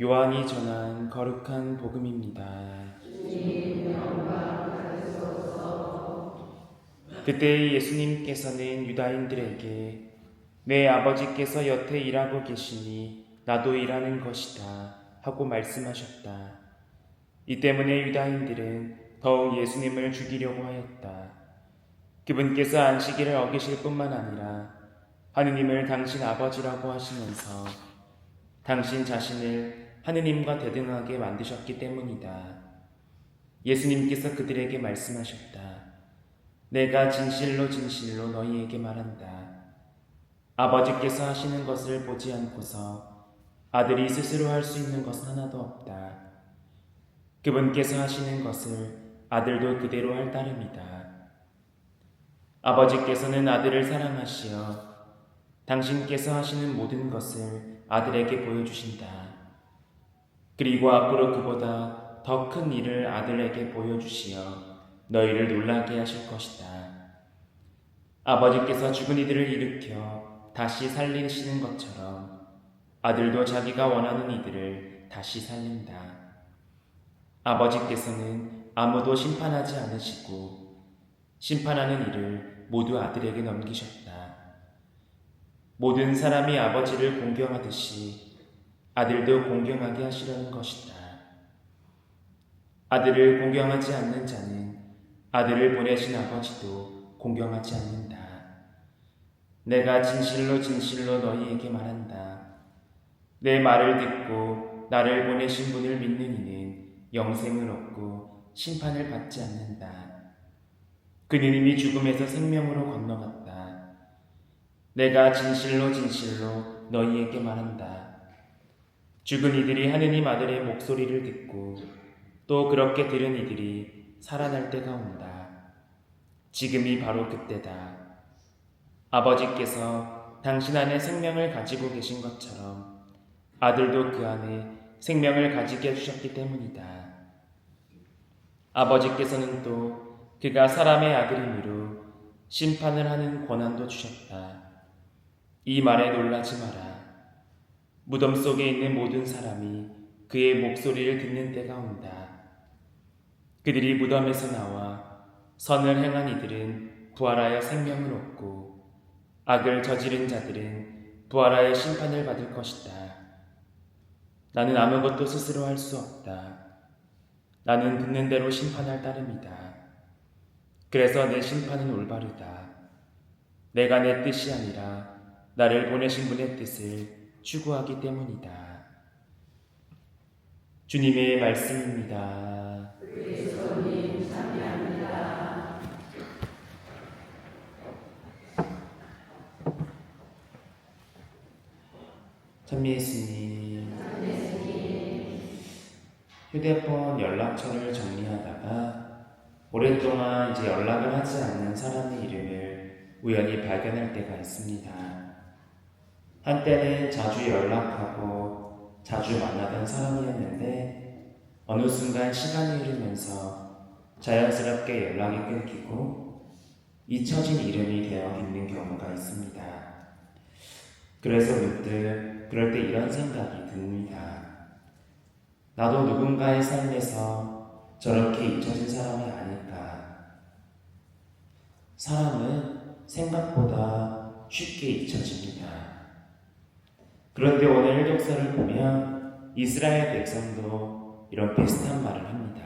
요한이 전한 거룩한 복음입니다. 그때 예수님께서는 유다인들에게 내 아버지께서 여태 일하고 계시니 나도 일하는 것이다 하고 말씀하셨다. 이 때문에 유다인들은 더욱 예수님을 죽이려고 하였다. 그분께서 안식일을 어기실 뿐만 아니라 하느님을 당신 아버지라고 하시면서 당신 자신을 하느님과 대등하게 만드셨기 때문이다. 예수님께서 그들에게 말씀하셨다. 내가 진실로 진실로 너희에게 말한다. 아버지께서 하시는 것을 보지 않고서 아들이 스스로 할 수 있는 것은 하나도 없다. 그분께서 하시는 것을 아들도 그대로 할 따름이다. 아버지께서는 아들을 사랑하시어 당신께서 하시는 모든 것을 아들에게 보여주신다. 그리고 앞으로 그보다 더 큰 일을 아들에게 보여주시어 너희를 놀라게 하실 것이다. 아버지께서 죽은 이들을 일으켜 다시 살리시는 것처럼 아들도 자기가 원하는 이들을 다시 살린다. 아버지께서는 아무도 심판하지 않으시고 심판하는 일을 모두 아들에게 넘기셨다. 모든 사람이 아버지를 공경하듯이 아들도 공경하게 하시려는 것이다. 아들을 공경하지 않는 자는 아들을 보내신 아버지도 공경하지 않는다. 내가 진실로 진실로 너희에게 말한다. 내 말을 듣고 나를 보내신 분을 믿는 이는 영생을 얻고 심판을 받지 않는다. 그는 이미 죽음에서 생명으로 건너갔다. 내가 진실로 진실로 너희에게 말한다. 죽은 이들이 하느님 아들의 목소리를 듣고 또 그렇게 들은 이들이 살아날 때가 온다. 지금이 바로 그때다. 아버지께서 당신 안에 생명을 가지고 계신 것처럼 아들도 그 안에 생명을 가지게 해주셨기 때문이다. 아버지께서는 또 그가 사람의 아들임으로 심판을 하는 권한도 주셨다. 이 말에 놀라지 마라. 무덤 속에 있는 모든 사람이 그의 목소리를 듣는 때가 온다. 그들이 무덤에서 나와 선을 행한 이들은 부활하여 생명을 얻고 악을 저지른 자들은 부활하여 심판을 받을 것이다. 나는 아무것도 스스로 할 수 없다. 나는 듣는 대로 심판할 따름이다. 그래서 내 심판은 올바르다. 내가 내 뜻이 아니라 나를 보내신 분의 뜻을 추구하기 때문이다. 주님의 말씀입니다. 그리스도님 찬양합니다. 찬미 예수님. 휴대폰 연락처를 정리하다가 오랫동안 이제 연락을 하지 않는 사람의 이름을 우연히 발견할 때가 있습니다. 한때는 자주 연락하고 자주 만나던 사람이었는데 어느 순간 시간이 흐르면서 자연스럽게 연락이 끊기고 잊혀진 이름이 되어 있는 경우가 있습니다. 그래서 문득 그럴 때 이런 생각이 듭니다. 나도 누군가의 삶에서 저렇게 잊혀진 사람이 아닐까. 사람은 생각보다 쉽게 잊혀집니다. 그런데 오늘 일독서를 보면 이스라엘 백성도 이런 비슷한 말을 합니다.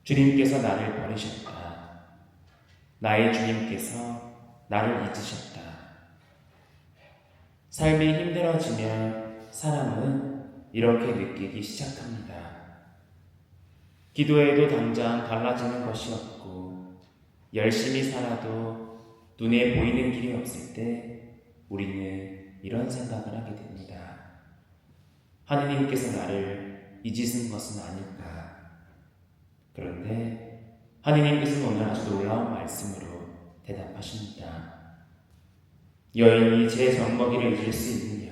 주님께서 나를 버리셨다. 나의 주님께서 나를 잊으셨다. 삶이 힘들어지면 사람은 이렇게 느끼기 시작합니다. 기도해도 당장 달라지는 것이 없고 열심히 살아도 눈에 보이는 길이 없을 때 우리는 이런 생각을 하게 됩니다. 하느님께서 나를 잊으신 것은 아닐까. 그런데 하느님께서는 오늘 아주 놀라운 말씀으로 대답하십니다. 여인이 제 젖먹이를 잊을 수 있느냐?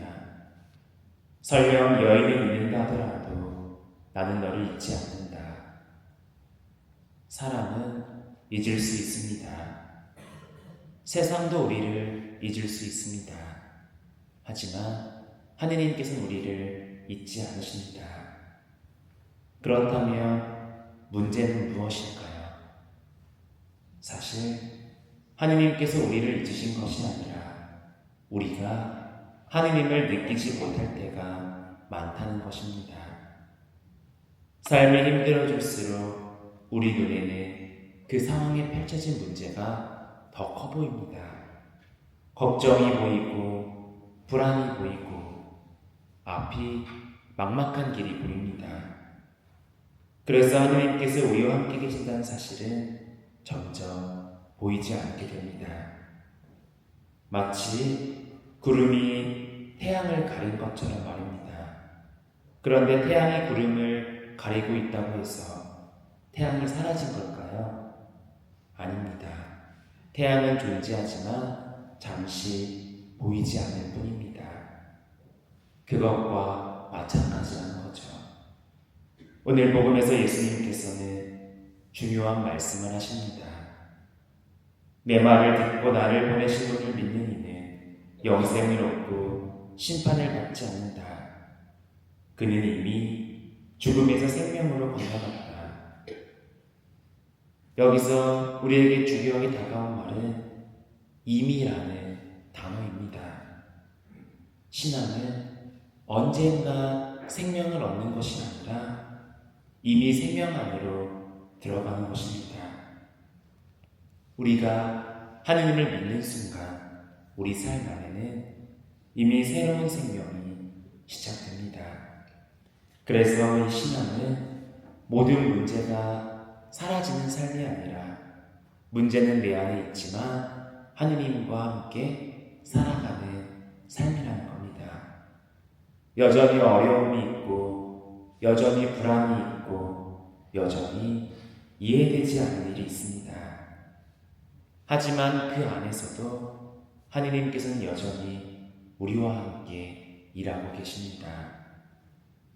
설령 여인이 있는가 하더라도 나는 너를 잊지 않는다. 사람은 잊을 수 있습니다. 세상도 우리를 잊을 수 있습니다. 하지만 하느님께서는 우리를 잊지 않으십니다. 그렇다면 문제는 무엇일까요? 사실 하느님께서 우리를 잊으신 것이 아니라 우리가 하느님을 느끼지 못할 때가 많다는 것입니다. 삶이 힘들어질수록 우리 눈에는 그 상황에 펼쳐진 문제가 더 커 보입니다. 걱정이 보이고 불안이 보이고 앞이 막막한 길이 보입니다. 그래서 하느님께서 우리와 함께 계신다는 사실은 점점 보이지 않게 됩니다. 마치 구름이 태양을 가린 것처럼 말입니다. 그런데 태양이 구름을 가리고 있다고 해서 태양이 사라진 걸까요? 아닙니다. 태양은 존재하지만 잠시 보이지 않을 뿐입니다. 그것과 마찬가지라는 거죠. 오늘 복음에서 예수님께서는 중요한 말씀을 하십니다. 내 말을 듣고 나를 보내신 분을 믿는 이는 영생을 얻고 심판을 받지 않는다. 그는 이미 죽음에서 생명으로 건너갔다. 여기서 우리에게 중요하게 다가온 말은 이미라는 단어입니다. 신앙은 언젠가 생명을 얻는 것이 아니라 이미 생명 안으로 들어가는 것입니다. 우리가 하느님을 믿는 순간 우리 삶 안에는 이미 새로운 생명이 시작됩니다. 그래서 이 신앙은 모든 문제가 사라지는 삶이 아니라 문제는 내 안에 있지만 하느님과 함께 살아가는 삶이라는 겁니다. 여전히 어려움이 있고 여전히 불안이 있고 여전히 이해되지 않는 일이 있습니다. 하지만 그 안에서도 하느님께서는 여전히 우리와 함께 일하고 계십니다.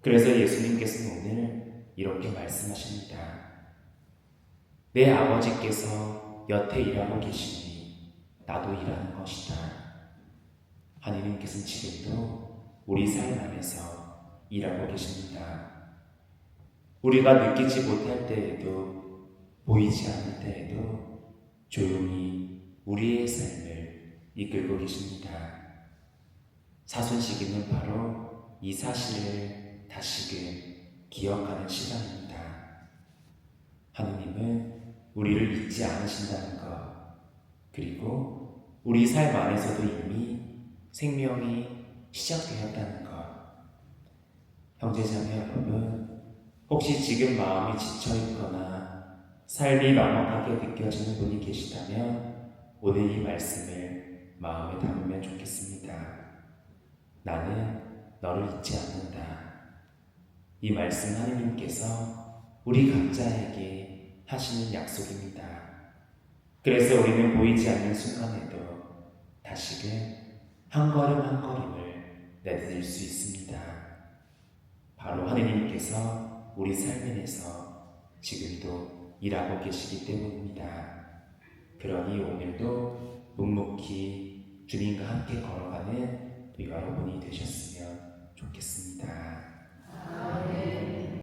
그래서 예수님께서는 오늘 이렇게 말씀하십니다. 내 아버지께서 여태 일하고 계시니 나도 일하는 것이다. 하느님께서는 지금도 우리 삶 안에서 일하고 계십니다. 우리가 느끼지 못할 때에도 보이지 않을 때에도 조용히 우리의 삶을 이끌고 계십니다. 사순시기는 바로 이 사실을 다시금 기억하는 시간입니다. 하느님은 우리를 잊지 않으신다는 것, 그리고 우리 삶 안에서도 이미 생명이 시작되었다는 것. 형제자매 여러분, 혹시 지금 마음이 지쳐있거나 삶이 막막하게 느껴지는 분이 계시다면 오늘 이 말씀을 마음에 담으면 좋겠습니다. 나는 너를 잊지 않는다. 이 말씀 하느님께서 우리 각자에게 하시는 약속입니다. 그래서 우리는 보이지 않는 순간에도 다시금 한 걸음 한 걸음을 내디딜 수 있습니다. 바로 하느님께서 우리 삶에서 지금도 일하고 계시기 때문입니다. 그러니 오늘도 묵묵히 주님과 함께 걸어가는 또 여러분이 되셨으면 좋겠습니다. 아멘.